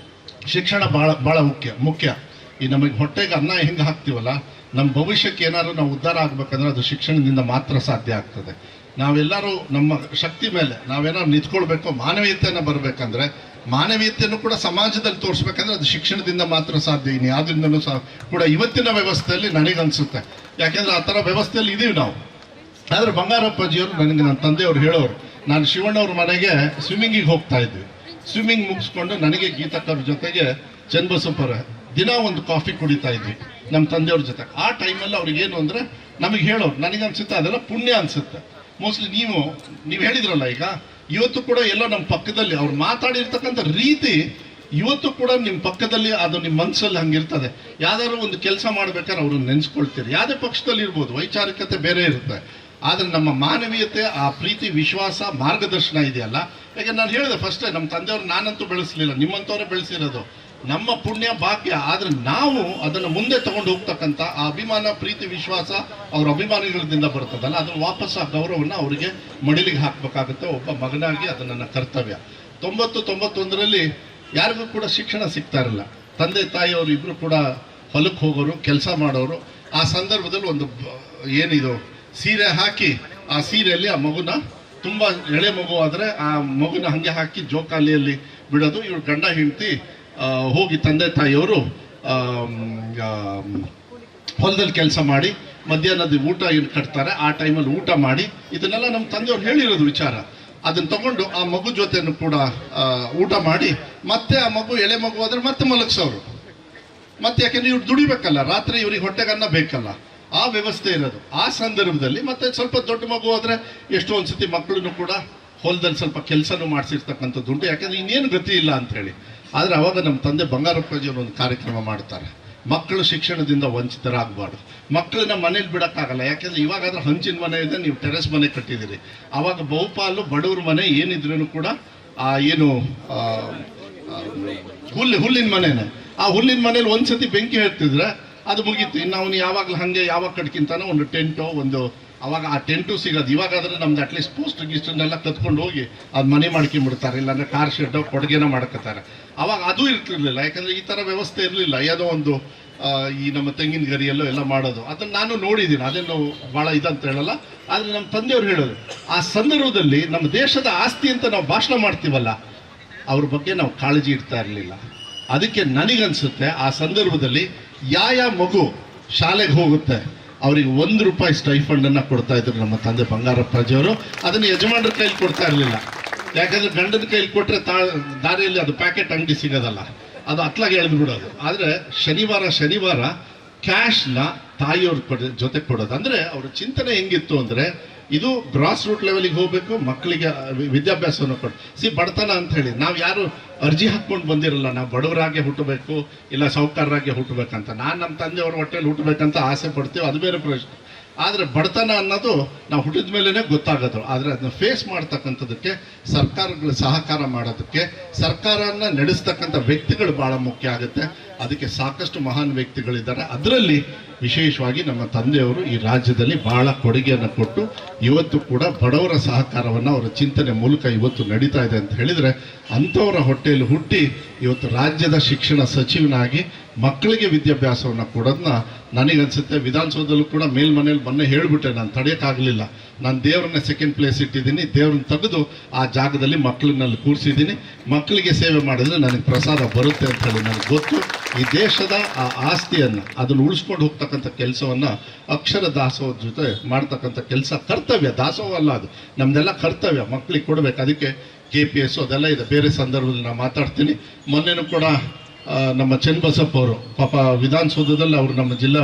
ಶಿಕ್ಷಣ ಭಾಳ ಮುಖ್ಯ. ಈ ನಮಗೆ ಹೊಟ್ಟೆಗೆ ಅನ್ನ ಹೆಂಗೆ ಹಾಕ್ತೀವಲ್ಲ, ನಮ್ಮ ಭವಿಷ್ಯಕ್ಕೆ ಏನಾದ್ರು ನಾವು ಉದ್ಧಾರ ಆಗ್ಬೇಕಂದ್ರೆ ಅದು ಶಿಕ್ಷಣದಿಂದ ಮಾತ್ರ ಸಾಧ್ಯ ಆಗ್ತದೆ. ನಾವೆಲ್ಲರೂ ನಮ್ಮ ಶಕ್ತಿ ಮೇಲೆ ನಾವೇನಾದ್ರು ನಿಂತ್ಕೊಳ್ಬೇಕು, ಮಾನವೀಯತೆಯನ್ನು ಬರಬೇಕಂದ್ರೆ ಮಾನವೀಯತೆಯನ್ನು ಕೂಡ ಸಮಾಜದಲ್ಲಿ ತೋರಿಸ್ಬೇಕಂದ್ರೆ ಅದು ಶಿಕ್ಷಣದಿಂದ ಮಾತ್ರ ಸಾಧ್ಯ. ಇನ್ನು ಯಾವುದರಿಂದನೂ ಕೂಡ ಇವತ್ತಿನ ವ್ಯವಸ್ಥೆಯಲ್ಲಿ ನನಗನ್ಸುತ್ತೆ, ಯಾಕೆಂದ್ರೆ ಆ ಥರ ವ್ಯವಸ್ಥೆಯಲ್ಲಿ ಇದೀವಿ ನಾವು. ಆದರೆ ಬಂಗಾರಪ್ಪಾಜಿಯವರು ನನಗೆ ನನ್ನ ತಂದೆಯವರು ಹೇಳೋರು, ನಾನು ಶಿವಣ್ಣವ್ರ ಮನೆಗೆ ಸ್ವಿಮ್ಮಿಂಗಿಗೆ ಹೋಗ್ತಾ ಇದ್ವಿ. ಸ್ವಿಮ್ಮಿಂಗ್ ಮುಗಿಸ್ಕೊಂಡು ನನಗೆ ಗೀತಕ್ಕವ್ರ ಜೊತೆಗೆ ಚನ್ನಬಸಪ್ಪರ ದಿನ ಒಂದು ಕಾಫಿ ಕುಡಿತಾ ಇದ್ವಿ ನಮ್ಮ ತಂದೆಯವ್ರ ಜೊತೆ. ಆ ಟೈಮಲ್ಲಿ ಅವ್ರಿಗೇನು ಅಂದರೆ ನಮಗೆ ಹೇಳೋರು, ನನಗನ್ಸುತ್ತೆ ಅದೆಲ್ಲ ಪುಣ್ಯ ಅನಿಸುತ್ತೆ. ಮೋಸ್ಟ್ಲಿ ನೀವು ಹೇಳಿದ್ರಲ್ಲ, ಈಗ ಇವತ್ತು ಕೂಡ ಎಲ್ಲೋ ನಮ್ಮ ಪಕ್ಕದಲ್ಲಿ ಅವ್ರು ಮಾತಾಡಿರ್ತಕ್ಕಂಥ ರೀತಿ ಇವತ್ತು ಕೂಡ ನಿಮ್ಮ ಪಕ್ಕದಲ್ಲಿ ಅದು ನಿಮ್ಮ ಮನಸ್ಸಲ್ಲಿ ಹಂಗಿರ್ತದೆ. ಯಾವ್ದಾದ್ರು ಒಂದು ಕೆಲಸ ಮಾಡ್ಬೇಕಾದ್ರೆ ಅವ್ರನ್ನ ನೆನೆಸ್ಕೊಳ್ತೀರಿ. ಯಾವುದೇ ಪಕ್ಷದಲ್ಲಿ ಇರ್ಬೋದು, ವೈಚಾರಿಕತೆ ಬೇರೆ ಇರುತ್ತೆ, ಆದರೆ ನಮ್ಮ ಮಾನವೀಯತೆ, ಆ ಪ್ರೀತಿ, ವಿಶ್ವಾಸ, ಮಾರ್ಗದರ್ಶನ ಇದೆಯಲ್ಲ. ಯಾಕೆ ನಾನು ಹೇಳಿದೆ ಫಸ್ಟೇ, ನಮ್ಮ ತಂದೆಯವ್ರು ನಾನಂತೂ ಬೆಳೆಸಲಿಲ್ಲ, ನಿಮ್ಮಂಥವರೇ ಬೆಳೆಸಿರೋದು, ನಮ್ಮ ಪುಣ್ಯ ಭಾಗ್ಯ. ಆದರೆ ನಾವು ಅದನ್ನು ಮುಂದೆ ತಗೊಂಡು ಹೋಗ್ತಕ್ಕಂಥ ಆ ಅಭಿಮಾನ, ಪ್ರೀತಿ, ವಿಶ್ವಾಸ ಅವ್ರ ಅಭಿಮಾನಿಗಳಿಂದ ಬರ್ತದಲ್ಲ, ಅದನ್ನು ವಾಪಸ್ ಆ ಗೌರವವನ್ನು ಅವರಿಗೆ ಮಡಿಲಿಗೆ ಹಾಕಬೇಕಾಗುತ್ತೆ ಒಬ್ಬ ಮಗನಾಗಿ. ಅದು ನನ್ನ ಕರ್ತವ್ಯ. 90-91ರಲ್ಲಿ ಯಾರಿಗೂ ಕೂಡ ಶಿಕ್ಷಣ ಸಿಗ್ತಾ ಇರಲಿಲ್ಲ. ತಂದೆ ತಾಯಿಯವರು ಇಬ್ಬರು ಕೂಡ ಹೊಲಕ್ಕೆ ಹೋಗೋರು, ಕೆಲಸ ಮಾಡೋರು. ಆ ಸಂದರ್ಭದಲ್ಲಿ ಒಂದು ಏನಿದು ಸೀರೆ ಹಾಕಿ, ಆ ಸೀರೆಯಲ್ಲಿ ಆ ಮಗುನ, ತುಂಬ ಎಳೆ ಮಗು ಆದರೆ ಆ ಮಗುನ ಹಾಗೆ ಹಾಕಿ ಜೋಕಾಲಿಯಲ್ಲಿ ಬಿಡೋದು. ಇವ್ರು ಗಂಡ ಹೆಂಡತಿ ಹೋಗಿ ತಂದೆ ತಾಯಿಯವರು ಹೊಲದಲ್ಲಿ ಕೆಲಸ ಮಾಡಿ ಮಧ್ಯಾಹ್ನದ ಊಟ ಏನು ಕಟ್ತಾರೆ, ಆ ಟೈಮಲ್ಲಿ ಊಟ ಮಾಡಿ, ಇದನ್ನೆಲ್ಲ ನಮ್ಮ ತಂದೆಯವ್ರು ಹೇಳಿರೋದು ವಿಚಾರ. ಅದನ್ನು ತಗೊಂಡು ಆ ಮಗು ಜೊತೆನೂ ಕೂಡ ಊಟ ಮಾಡಿ, ಮತ್ತೆ ಆ ಮಗು ಎಳೆ ಮಗು ಆದರೆ ಮತ್ತೆ ಮಲಗಿಸೋರು. ಮತ್ತೆ ಯಾಕೆಂದ್ರೆ ಇವ್ರು ದುಡಿಬೇಕಲ್ಲ, ರಾತ್ರಿ ಇವ್ರಿಗೆ ಹೊಟ್ಟೆಗನ್ನ ಬೇಕಲ್ಲ, ಆ ವ್ಯವಸ್ಥೆ ಇರೋದು. ಆ ಸಂದರ್ಭದಲ್ಲಿ ಮತ್ತೆ ಸ್ವಲ್ಪ ದೊಡ್ಡ ಮಗು ಆದರೆ ಎಷ್ಟೋ ಒಂದ್ಸತಿ ಮಕ್ಕಳನ್ನು ಕೂಡ ಹೊಲದಲ್ಲಿ ಸ್ವಲ್ಪ ಕೆಲಸನೂ ಮಾಡಿಸಿರ್ತಕ್ಕಂಥದ್ದು ಉಂಟು, ಯಾಕೆಂದ್ರೆ ಇನ್ನೇನು ಗತಿ ಇಲ್ಲ ಅಂತ ಹೇಳಿ. ಆದರೆ ಅವಾಗ ನಮ್ಮ ತಂದೆ ಬಂಗಾರಪ್ಪಾಜಿಯವರು ಒಂದು ಕಾರ್ಯಕ್ರಮ ಮಾಡ್ತಾರೆ, ಮಕ್ಕಳು ಶಿಕ್ಷಣದಿಂದ ವಂಚಿತರಾಗಬಾರ್ದು. ಮಕ್ಕಳನ್ನ ಮನೇಲಿ ಬಿಡೋಕ್ಕಾಗಲ್ಲ, ಯಾಕೆಂದರೆ ಇವಾಗಾದ್ರೆ ಹಂಚಿನ ಮನೆ ಇದೆ, ನೀವು ಟೆರೆಸ್ ಮನೆ ಕಟ್ಟಿದ್ದೀರಿ. ಆವಾಗ ಬಹುಪಾಲು ಬಡವ್ರ ಮನೆ ಏನಿದ್ರೂ ಕೂಡ ಏನು ಹುಲ್ಲಿನ ಮನೆನೇ. ಆ ಹುಲ್ಲಿನ ಮನೇಲಿ ಒಂದ್ಸತಿ ಬೆಂಕಿ ಹೇಳ್ತಿದ್ರೆ ಅದು ಮುಗೀತು. ಇನ್ನು ಅವನು ಯಾವಾಗಲೂ ಹಾಗೆ ಯಾವಾಗ ಕಟ್ಕಿಂತಾನೋ ಒಂದು ಟೆಂಟೋ ಒಂದು ಅವಾಗ ಆ ಟೆಂಟು ಸಿಗೋದು. ಇವಾಗಾದ್ರೆ ನಮ್ದು ಅಟ್ಲೀಸ್ಟ್ ಪೋಸ್ಟ್ ಗಿಸ್ಟನ್ನೆಲ್ಲ ಕತ್ಕೊಂಡು ಹೋಗಿ ಅದು ಮನೆ ಮಾಡ್ಕೊಂಡ್ಬಿಡ್ತಾರೆ, ಇಲ್ಲಾಂದ್ರೆ ಕಾರ್ ಶೆಡ್ಡೋ ಕೊಡುಗೆನೋ ಮಾಡ್ಕೊತಾರೆ. ಅವಾಗ ಅದು ಇರ್ತಿರ್ಲಿಲ್ಲ, ಯಾಕಂದ್ರೆ ಈ ಥರ ವ್ಯವಸ್ಥೆ ಇರಲಿಲ್ಲ. ಯಾವುದೋ ಒಂದು ಈ ನಮ್ಮ ತೆಂಗಿನ ಗರಿಯಲ್ಲೋ ಎಲ್ಲ ಮಾಡೋದು, ಅದನ್ನು ನಾನು ನೋಡಿದ್ದೀನಿ. ಅದೇನು ಭಾಳ ಇದಂತ ಹೇಳಲ್ಲ, ಆದರೆ ನಮ್ಮ ತಂದೆಯವ್ರು ಹೇಳೋದು ಆ ಸಂದರ್ಭದಲ್ಲಿ ನಮ್ಮ ದೇಶದ ಆಸ್ತಿ ಅಂತ ನಾವು ಭಾಷಣ ಮಾಡ್ತೀವಲ್ಲ, ಅವ್ರ ಬಗ್ಗೆ ನಾವು ಕಾಳಜಿ ಇಡ್ತಾ ಇರಲಿಲ್ಲ. ಅದಕ್ಕೆ ನನಗನ್ಸುತ್ತೆ ಆ ಸಂದರ್ಭದಲ್ಲಿ ಯಾವ ಮಗು ಶಾಲೆಗೆ ಹೋಗುತ್ತೆ ಅವ್ರಿಗೆ ₹1 ಸ್ಟೈಫಂಡನ್ನು ಕೊಡ್ತಾ ಇದ್ರು ನಮ್ಮ ತಂದೆ ಬಂಗಾರಪ್ಪಾಜಿಯವರು. ಅದನ್ನು ಯಜಮಾನರ ಕೈಲಿ ಕೊಡ್ತಾ ಇರಲಿಲ್ಲ, ಯಾಕಂದರೆ ಗಂಡನ ಕೈಲಿ ಕೊಟ್ಟರೆ ದಾರಿಯಲ್ಲಿ ಅದು ಪ್ಯಾಕೆಟ್ ಅಂಗಡಿ ಸಿಗೋದಲ್ಲ, ಅದು ಅತ್ಲಾಗೆ ಎಳೆದು ಬಿಡೋದು. ಆದರೆ ಶನಿವಾರ ಕ್ಯಾಶ್ನ ತಾಯಿಯವ್ರ ಜೊತೆ ಕೊಡೋದು. ಅಂದರೆ ಅವ್ರ ಚಿಂತನೆ ಹೆಂಗಿತ್ತು ಅಂದರೆ, ಇದು ಗ್ರಾಸ್ ರೂಟ್ ಲೆವೆಲಿಗೆ ಹೋಗಬೇಕು, ಮಕ್ಕಳಿಗೆ ವಿದ್ಯಾಭ್ಯಾಸವನ್ನು ಕೊಟ್ಟು ಬಡತನ ಅಂತ ಹೇಳಿ ನಾವು ಯಾರು ಅರ್ಜಿ ಹಾಕ್ಕೊಂಡು ಬಂದಿರಲ್ಲ. ನಾವು ಬಡವರಾಗೆ ಹುಟ್ಟಬೇಕು ಇಲ್ಲ ಸಾಹುಕಾರರಾಗೆ ಹುಟ್ಟಬೇಕಂತ. ನಾನು ನಮ್ಮ ತಂದೆಯವ್ರ ಹೊಟ್ಟೆಯಲ್ಲಿ ಹುಟ್ಟಬೇಕಂತ ಆಸೆ ಪಡ್ತೀವಿ, ಅದು ಬೇರೆ ಪ್ರಶ್ನೆ. ಆದರೆ ಬಡತನ ಅನ್ನೋದು ನಾವು ಹುಟ್ಟಿದ ಮೇಲೇ ಗೊತ್ತಾಗೋದು. ಆದರೆ ಅದನ್ನ ಫೇಸ್ ಮಾಡ್ತಕ್ಕಂಥದ್ದಕ್ಕೆ ಸರ್ಕಾರಗಳ ಸಹಕಾರ ಮಾಡೋದಕ್ಕೆ ಸರ್ಕಾರನ ನಡೆಸ್ತಕ್ಕಂಥ ವ್ಯಕ್ತಿಗಳು ಭಾಳ ಮುಖ್ಯ ಆಗುತ್ತೆ. ಅದಕ್ಕೆ ಸಾಕಷ್ಟು ಮಹಾನ್ ವ್ಯಕ್ತಿಗಳಿದ್ದಾರೆ. ಅದರಲ್ಲಿ ವಿಶೇಷವಾಗಿ ನಮ್ಮ ತಂದೆಯವರು ಈ ರಾಜ್ಯದಲ್ಲಿ ಬಹಳ ಕೊಡುಗೆಯನ್ನು ಕೊಟ್ಟು ಇವತ್ತು ಕೂಡ ಬಡವರ ಸಹಕಾರವನ್ನು ಅವರ ಚಿಂತನೆ ಮೂಲಕ ಇವತ್ತು ನಡೀತಾ ಇದೆ ಅಂತ ಹೇಳಿದರೆ, ಅಂಥವರ ಹೊಟ್ಟೆಯಲ್ಲಿ ಹುಟ್ಟಿ ಇವತ್ತು ರಾಜ್ಯದ ಶಿಕ್ಷಣ ಸಚಿವನಾಗಿ ಮಕ್ಕಳಿಗೆ ವಿದ್ಯಾಭ್ಯಾಸವನ್ನು ಕೊಡೋದನ್ನ ನನಗನ್ಸುತ್ತೆ. ವಿಧಾನಸೌಧದಲ್ಲೂ ಕೂಡ ಮೇಲ್ಮನೇಲಿ ಮೊನ್ನೆ ಹೇಳಿಬಿಟ್ಟೆ, ನಾನು ತಡೆಯೋಕ್ಕಾಗಲಿಲ್ಲ. ನಾನು ದೇವರನ್ನ ಸೆಕೆಂಡ್ ಪ್ಲೇಸ್ ಇಟ್ಟಿದ್ದೀನಿ, ದೇವ್ರನ್ನ ತೆಗೆದು ಆ ಜಾಗದಲ್ಲಿ ಮಕ್ಕಳನ್ನಲ್ಲಿ ಕೂರಿಸಿದ್ದೀನಿ. ಮಕ್ಕಳಿಗೆ ಸೇವೆ ಮಾಡಿದ್ರೆ ನನಗೆ ಪ್ರಸಾದ ಬರುತ್ತೆ ಅಂತ ಹೇಳಿ ನನಗೆ ಗೊತ್ತು. ಈ ದೇಶದ ಆ ಆಸ್ತಿಯನ್ನು ಅದನ್ನು ಉಳಿಸ್ಕೊಂಡು ಹೋಗ್ತಕ್ಕಂಥ ಕೆಲಸವನ್ನು ಅಕ್ಷರ ದಾಸೋಹದ ಜೊತೆ ಮಾಡ್ತಕ್ಕಂಥ ಕೆಲಸ ಕರ್ತವ್ಯ. ದಾಸೋಹ ಅಲ್ಲ, ಅದು ನಮ್ದೆಲ್ಲ ಕರ್ತವ್ಯ, ಮಕ್ಕಳಿಗೆ ಕೊಡಬೇಕು. ಅದಕ್ಕೆ KPS ಅದೆಲ್ಲ ಇದೆ, ಬೇರೆ ಸಂದರ್ಭದಲ್ಲಿ ನಾನು ಮಾತಾಡ್ತೀನಿ. ಮೊನ್ನೆನೂ ಕೂಡ ನಮ್ಮ ಚನ್ನಬಸಪ್ಪ ಅವರು ಪಾಪ ವಿಧಾನಸೌಧದಲ್ಲಿ ಅವರು ನಮ್ಮ ಜಿಲ್ಲಾ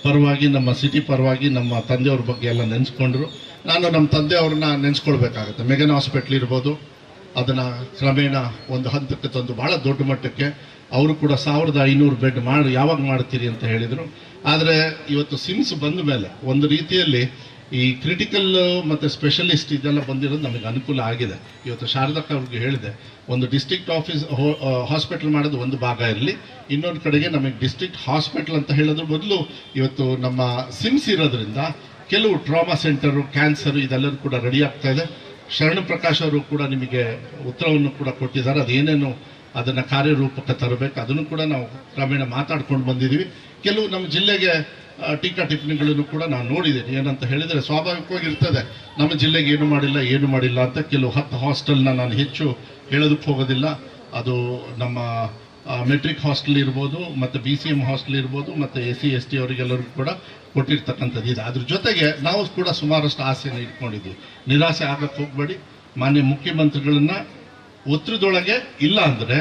ಪರವಾಗಿ ನಮ್ಮ ಸಿಟಿ ಪರವಾಗಿ ನಮ್ಮ ತಂದೆಯವ್ರ ಬಗ್ಗೆ ಎಲ್ಲ ನೆನೆಸ್ಕೊಂಡ್ರು. ನಾನು ನಮ್ಮ ತಂದೆಯವ್ರನ್ನ ನೆನೆಸ್ಕೊಳ್ಬೇಕಾಗತ್ತೆ. ಮೆಗನ್ ಹಾಸ್ಪಿಟ್ಲ್ ಇರ್ಬೋದು, ಅದನ್ನು ಕ್ರಮೇಣ ಒಂದು ಹಂತಕ್ಕೆ ತಂದು ಭಾಳ ದೊಡ್ಡ ಮಟ್ಟಕ್ಕೆ ಅವರು ಕೂಡ 1500 ಬೆಡ್ ಯಾವಾಗ ಮಾಡ್ತೀರಿ ಅಂತ ಹೇಳಿದರು. ಆದರೆ ಇವತ್ತು ಸಿಮ್ಸ್ ಬಂದ ಮೇಲೆ ಒಂದು ರೀತಿಯಲ್ಲಿ ಈ ಕ್ರಿಟಿಕಲ್ ಮತ್ತು ಸ್ಪೆಷಲಿಸ್ಟ್ ಇದೆಲ್ಲ ಬಂದಿರೋದು ನಮಗೆ ಅನುಕೂಲ ಆಗಿದೆ. ಇವತ್ತು ಶಾರದಕ್ಕ ಅವ್ರಿಗೆ ಹೇಳಿದೆ, ಒಂದು ಡಿಸ್ಟ್ರಿಕ್ಟ್ ಹಾಸ್ಪಿಟಲ್ ಮಾಡೋದು ಒಂದು ಭಾಗ ಇರಲಿ, ಇನ್ನೊಂದು ಕಡೆಗೆ ನಮಗೆ ಡಿಸ್ಟ್ರಿಕ್ಟ್ ಹಾಸ್ಪಿಟಲ್ ಅಂತ ಹೇಳೋದ್ರ ಬದಲು ಇವತ್ತು ನಮ್ಮ ಸಿಮ್ಸ್ ಇರೋದ್ರಿಂದ ಕೆಲವು ಟ್ರಾಮಾ ಸೆಂಟರು, ಕ್ಯಾನ್ಸರು ಇದೆಲ್ಲರೂ ಕೂಡ ರೆಡಿ ಆಗ್ತಾ ಇದೆ. ಶರಣ ಪ್ರಕಾಶ್ ಅವರು ಕೂಡ ನಿಮಗೆ ಉತ್ತರವನ್ನು ಕೂಡ ಕೊಟ್ಟಿದ್ದಾರೆ. ಅದೇನೇನು ಅದನ್ನು ಕಾರ್ಯರೂಪಕ್ಕೆ ತರಬೇಕು ಅದನ್ನು ಕೂಡ ನಾವು ಕ್ರಮೇಣ ಮಾತಾಡ್ಕೊಂಡು ಬಂದಿದ್ದೀವಿ. ಕೆಲವು ನಮ್ಮ ಜಿಲ್ಲೆಗೆ ಟೀಕಾ ಟಿಪ್ಪಣಿಗಳನ್ನು ಕೂಡ ನಾನು ನೋಡಿದ್ದೀನಿ. ಏನಂತ ಹೇಳಿದರೆ, ಸ್ವಾಭಾವಿಕವಾಗಿ ಇರ್ತದೆ ನಮ್ಮ ಜಿಲ್ಲೆಗೆ ಏನು ಮಾಡಿಲ್ಲ ಅಂತ. ಕೆಲವು 10 ಹಾಸ್ಟೆಲ್ನ ನಾನು ಹೆಚ್ಚು ಹೇಳೋದಕ್ಕೆ ಹೋಗೋದಿಲ್ಲ. ಅದು ನಮ್ಮ ಮೆಟ್ರಿಕ್ ಹಾಸ್ಟೆಲ್ ಇರ್ಬೋದು, ಮತ್ತು BCM ಹಾಸ್ಟೆಲ್ ಇರ್ಬೋದು, ಮತ್ತು SC ST ಅವರಿಗೆಲ್ಲರಿಗೂ ಕೂಡ ಕೊಟ್ಟಿರ್ತಕ್ಕಂಥದ್ದು ಇದೆ. ಅದ್ರ ಜೊತೆಗೆ ನಾವು ಕೂಡ ಸುಮಾರಷ್ಟು ಆಸೆಯನ್ನು ಇಟ್ಕೊಂಡಿದ್ವಿ. ನಿರಾಸೆ ಆಗಕ್ಕೆ ಹೋಗಬೇಡಿ. ಮಾನ್ಯ ಮುಖ್ಯಮಂತ್ರಿಗಳನ್ನ ಒತ್ತಡದೊಳಗೆ ಇಲ್ಲ ಅಂದರೆ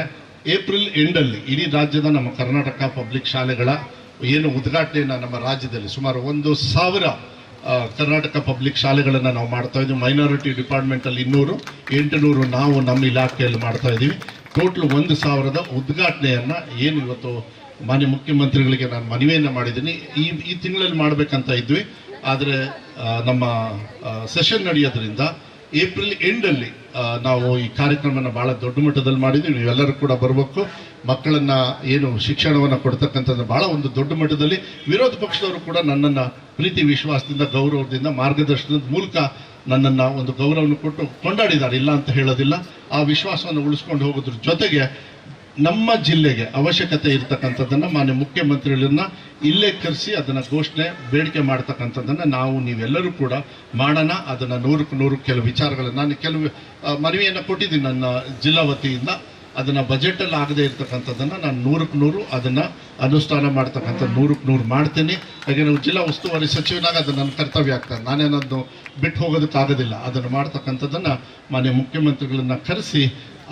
ಏಪ್ರಿಲ್ ಎಂಡಲ್ಲಿ ಇಡೀ ರಾಜ್ಯದ ನಮ್ಮ ಕರ್ನಾಟಕ ಪಬ್ಲಿಕ್ ಶಾಲೆಗಳ ಏನು ಉದ್ಘಾಟನೆಯನ್ನು ನಮ್ಮ ರಾಜ್ಯದಲ್ಲಿ ಸುಮಾರು 1000 ಕರ್ನಾಟಕ ಪಬ್ಲಿಕ್ ಶಾಲೆಗಳನ್ನು ನಾವು ಮಾಡ್ತಾ ಇದ್ದೀವಿ. ಮೈನಾರಿಟಿ ಡಿಪಾರ್ಟ್ಮೆಂಟಲ್ಲಿ 200, 800 ನಾವು ನಮ್ಮ ಇಲಾಖೆಯಲ್ಲಿ ಮಾಡ್ತಾ ಇದ್ದೀವಿ. ಟೋಟಲ್ 1000ದ ಉದ್ಘಾಟನೆಯನ್ನು ಏನು ಇವತ್ತು ಮಾನ್ಯ ಮುಖ್ಯಮಂತ್ರಿಗಳಿಗೆ ನಾನು ಮನವಿಯನ್ನು ಮಾಡಿದ್ದೀನಿ. ಈ ತಿಂಗಳಲ್ಲಿ ಮಾಡಬೇಕಂತ ಇದ್ವಿ, ಆದರೆ ನಮ್ಮ ಸೆಷನ್ ನಡೆಯೋದ್ರಿಂದ ಏಪ್ರಿಲ್ ಎಂಡಲ್ಲಿ ನಾವು ಈ ಕಾರ್ಯಕ್ರಮನ ಭಾಳ ದೊಡ್ಡ ಮಟ್ಟದಲ್ಲಿ ಮಾಡಿದ್ವಿ. ನೀವೆಲ್ಲರೂ ಕೂಡ ಬರಬೇಕು. ಮಕ್ಕಳನ್ನು ಏನು ಶಿಕ್ಷಣವನ್ನು ಕೊಡ್ತಕ್ಕಂಥದ್ದು ಭಾಳ ಒಂದು ದೊಡ್ಡ ಮಟ್ಟದಲ್ಲಿ ವಿರೋಧ ಪಕ್ಷದವರು ಕೂಡ ನನ್ನನ್ನು ಪ್ರೀತಿ ವಿಶ್ವಾಸದಿಂದ ಗೌರವದಿಂದ ಮಾರ್ಗದರ್ಶನದ ಮೂಲಕ ನನ್ನನ್ನು ಒಂದು ಗೌರವವನ್ನು ಕೊಟ್ಟು ಕೊಂಡಾಡಿದ್ದಾರೆ, ಇಲ್ಲ ಅಂತ ಹೇಳೋದಿಲ್ಲ. ಆ ವಿಶ್ವಾಸವನ್ನು ಉಳಿಸ್ಕೊಂಡು ಹೋಗೋದ್ರ ಜೊತೆಗೆ ನಮ್ಮ ಜಿಲ್ಲೆಗೆ ಅವಶ್ಯಕತೆ ಇರತಕ್ಕಂಥದ್ದನ್ನು ಮಾನ್ಯ ಮುಖ್ಯಮಂತ್ರಿಗಳನ್ನ ಇಲ್ಲೇ ಕರೆಸಿ ಅದನ್ನು ಘೋಷಣೆ ಬೇಡಿಕೆ ಮಾಡ್ತಕ್ಕಂಥದ್ದನ್ನು ನಾವು ನೀವೆಲ್ಲರೂ ಕೂಡ ಮಾಡೋಣ. ಅದನ್ನು 100ಕ್ಕೆ 100 ಕೆಲವು ವಿಚಾರಗಳನ್ನು ನಾನು ಕೆಲವು ಮನವಿಯನ್ನು ಕೊಟ್ಟಿದ್ದೀನಿ ನನ್ನ ಜಿಲ್ಲಾ ವತಿಯಿಂದ. ಅದನ್ನು ಬಜೆಟಲ್ಲಿ ಆಗದೆ ಇರ್ತಕ್ಕಂಥದ್ದನ್ನು ನಾನು 100ಕ್ಕೆ 100 ಅದನ್ನು ಅನುಷ್ಠಾನ ಮಾಡ್ತಕ್ಕಂಥದ್ದು 100ಕ್ಕೆ 100 ಮಾಡ್ತೀನಿ. ಹಾಗೆ ನಾವು ಜಿಲ್ಲಾ ಉಸ್ತುವಾರಿ ಸಚಿವನಾಗ ಅದು ನನ್ನ ಕರ್ತವ್ಯ ಆಗ್ತದೆ. ನಾನೇನನ್ನು ಬಿಟ್ಟು ಹೋಗೋದಕ್ಕಾಗೋದಿಲ್ಲ. ಅದನ್ನು ಮಾಡ್ತಕ್ಕಂಥದ್ದನ್ನು ಮಾನ್ಯ ಮುಖ್ಯಮಂತ್ರಿಗಳನ್ನ ಕರೆಸಿ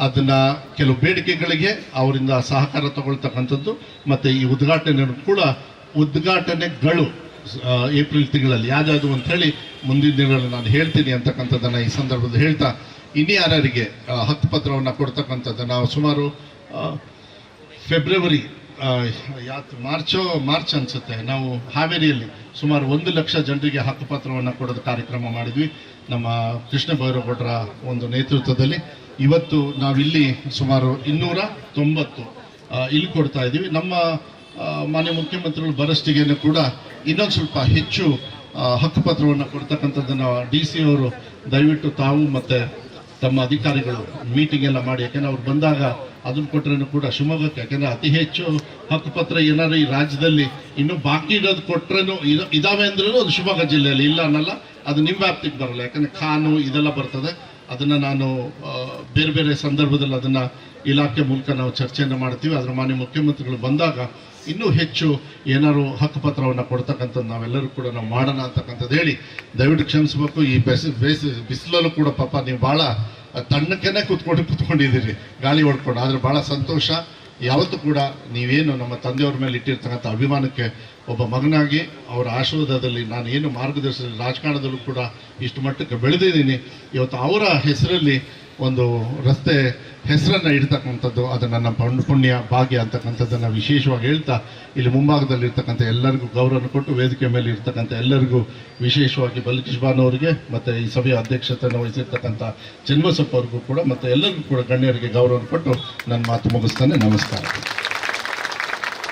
ಅದನ್ನು ಕೆಲವು ಬೇಡಿಕೆಗಳಿಗೆ ಅವರಿಂದ ಸಹಕಾರ ತಗೊಳ್ತಕ್ಕಂಥದ್ದು ಮತ್ತು ಈ ಉದ್ಘಾಟನೆಗಳು ಏಪ್ರಿಲ್ ತಿಂಗಳಲ್ಲಿ ಯಾವ್ದು ಅಂತ ಹೇಳಿ ಮುಂದಿನ ದಿನಗಳಲ್ಲಿ ನಾನು ಹೇಳ್ತೀನಿ ಅಂತಕ್ಕಂಥದ್ದನ್ನು ಈ ಸಂದರ್ಭದಲ್ಲಿ ಹೇಳ್ತಾ, ಇನ್ಯಾರಿಗೆ ಹಕ್ಕುಪತ್ರವನ್ನು ಕೊಡ್ತಕ್ಕಂಥದ್ದು ನಾವು ಸುಮಾರು ಫೆಬ್ರವರಿ ಮಾರ್ಚ್ ಅನಿಸುತ್ತೆ, ನಾವು ಹಾವೇರಿಯಲ್ಲಿ ಸುಮಾರು 1 ಲಕ್ಷ ಜನರಿಗೆ ಹಕ್ಕುಪತ್ರವನ್ನು ಕೊಡೋದು ಕಾರ್ಯಕ್ರಮ ಮಾಡಿದ್ವಿ ನಮ್ಮ ಕೃಷ್ಣ ಬೈರೇಗೌಡರ ಒಂದು ನೇತೃತ್ವದಲ್ಲಿ. ಇವತ್ತು ನಾವಿಲ್ಲಿ ಸುಮಾರು 290 ಇಲ್ಲಿ ಕೊಡ್ತಾ ಇದ್ದೀವಿ. ನಮ್ಮ ಮಾನ್ಯ ಮುಖ್ಯಮಂತ್ರಿಗಳು ಬರಷ್ಟಿಗೆನೂ ಕೂಡ ಇನ್ನೊಂದು ಸ್ವಲ್ಪ ಹೆಚ್ಚು ಹಕ್ಕುಪತ್ರವನ್ನು ಕೊಡ್ತಕ್ಕಂಥದ್ದನ್ನು DC ಅವರು ದಯವಿಟ್ಟು ತಾವು ಮತ್ತು ತಮ್ಮ ಅಧಿಕಾರಿಗಳು ಮೀಟಿಂಗ್ ಎಲ್ಲ ಮಾಡಿ, ಯಾಕೆಂದರೆ ಅವ್ರು ಬಂದಾಗ ಅದನ್ನು ಕೊಟ್ಟರೆ ಕೂಡ ಶಿವಮೊಗ್ಗಕ್ಕೆ, ಯಾಕೆಂದರೆ ಅತಿ ಹೆಚ್ಚು ಹಕ್ಕುಪತ್ರ ಏನಾದ್ರು ಈ ರಾಜ್ಯದಲ್ಲಿ ಇನ್ನೂ ಬಾಕಿ ಇರೋದು ಕೊಟ್ಟರೇನು ಇದಾವೆ ಅಂದ್ರೂ ಅದು ಶಿವಮೊಗ್ಗ ಜಿಲ್ಲೆಯಲ್ಲಿ ಇಲ್ಲ ಅನ್ನಲ್ಲ, ಅದು ನಿಮ್ಮ ವ್ಯಾಪ್ತಿಗೆ ಬರಲ್ಲ. ಯಾಕಂದರೆ ಖಾನು ಇದೆಲ್ಲ ಬರ್ತದೆ, ಅದನ್ನು ನಾನು ಬೇರೆ ಬೇರೆ ಸಂದರ್ಭದಲ್ಲಿ ಅದನ್ನು ಇಲಾಖೆ ಮೂಲಕ ನಾವು ಚರ್ಚೆಯನ್ನು ಮಾಡ್ತೀವಿ. ಅದರ ಮಾನ್ಯ ಮುಖ್ಯಮಂತ್ರಿಗಳು ಬಂದಾಗ ಇನ್ನೂ ಹೆಚ್ಚು ಏನಾದ್ರು ಹಕ್ಕುಪತ್ರವನ್ನು ಕೊಡ್ತಕ್ಕಂಥದ್ದು ನಾವೆಲ್ಲರೂ ಕೂಡ ನಾವು ಮಾಡೋಣ ಅಂತಕ್ಕಂಥದ್ದು ಹೇಳಿ, ದಯವಿಟ್ಟು ಕ್ಷಮಿಸ್ಬೇಕು. ಈ ಬಿಸಿಲಲ್ಲೂ ಕೂಡ ಪಾಪ ನೀವು ಭಾಳ ತಣ್ಣಕ್ಕೇನೆ ಕೂತ್ಕೊಂಡಿದ್ದೀರಿ ಗಾಳಿ ಹೊಡ್ಕೊಂಡು, ಆದರೆ ಭಾಳ ಸಂತೋಷ. ಯಾವತ್ತೂ ಕೂಡ ನೀವೇನು ನಮ್ಮ ತಂದೆಯವ್ರ ಮೇಲೆ ಇಟ್ಟಿರ್ತಕ್ಕಂಥ ಅಭಿಮಾನಕ್ಕೆ ಒಬ್ಬ ಮಗನಾಗಿ ಅವರ ಆಶೀರ್ವಾದದಲ್ಲಿ ನಾನು ಏನು ಮಾರ್ಗದರ್ಶನ ರಾಜಕಾರಣದಲ್ಲೂ ಕೂಡ ಇಷ್ಟು ಮಟ್ಟಕ್ಕೆ ಬೆಳೆದಿದ್ದೀನಿ. ಇವತ್ತು ಅವರ ಹೆಸರಲ್ಲಿ ಒಂದು ರಸ್ತೆ ಹೆಸರನ್ನು ಇಡ್ತಕ್ಕಂಥದ್ದು ಅದು ನನ್ನ ಪುಣ್ಯ ಭಾಗ್ಯ ಅಂತಕ್ಕಂಥದ್ದನ್ನು ವಿಶೇಷವಾಗಿ ಹೇಳ್ತಾ, ಇಲ್ಲಿ ಮುಂಭಾಗದಲ್ಲಿ ಇರ್ತಕ್ಕಂಥ ಎಲ್ಲರಿಗೂ ಗೌರವ ಕೊಟ್ಟು, ವೇದಿಕೆ ಮೇಲೆ ಇರ್ತಕ್ಕಂಥ ಎಲ್ಲರಿಗೂ ವಿಶೇಷವಾಗಿ ಬಲ್ಕೀಶ್ಬಾನು ಅವರಿಗೆ ಮತ್ತು ಈ ಸಭೆಯ ಅಧ್ಯಕ್ಷತೆಯನ್ನು ವಹಿಸಿರ್ತಕ್ಕಂಥ ಚನ್ನಬಸಪ್ಪ ಅವ್ರಿಗೂ ಕೂಡ ಮತ್ತು ಎಲ್ಲರಿಗೂ ಕೂಡ ಗಣ್ಯರಿಗೆ ಗೌರವ ಕೊಟ್ಟು ನನ್ನ ಮಾತು ಮುಗಿಸ್ತಾನೆ. ನಮಸ್ಕಾರ.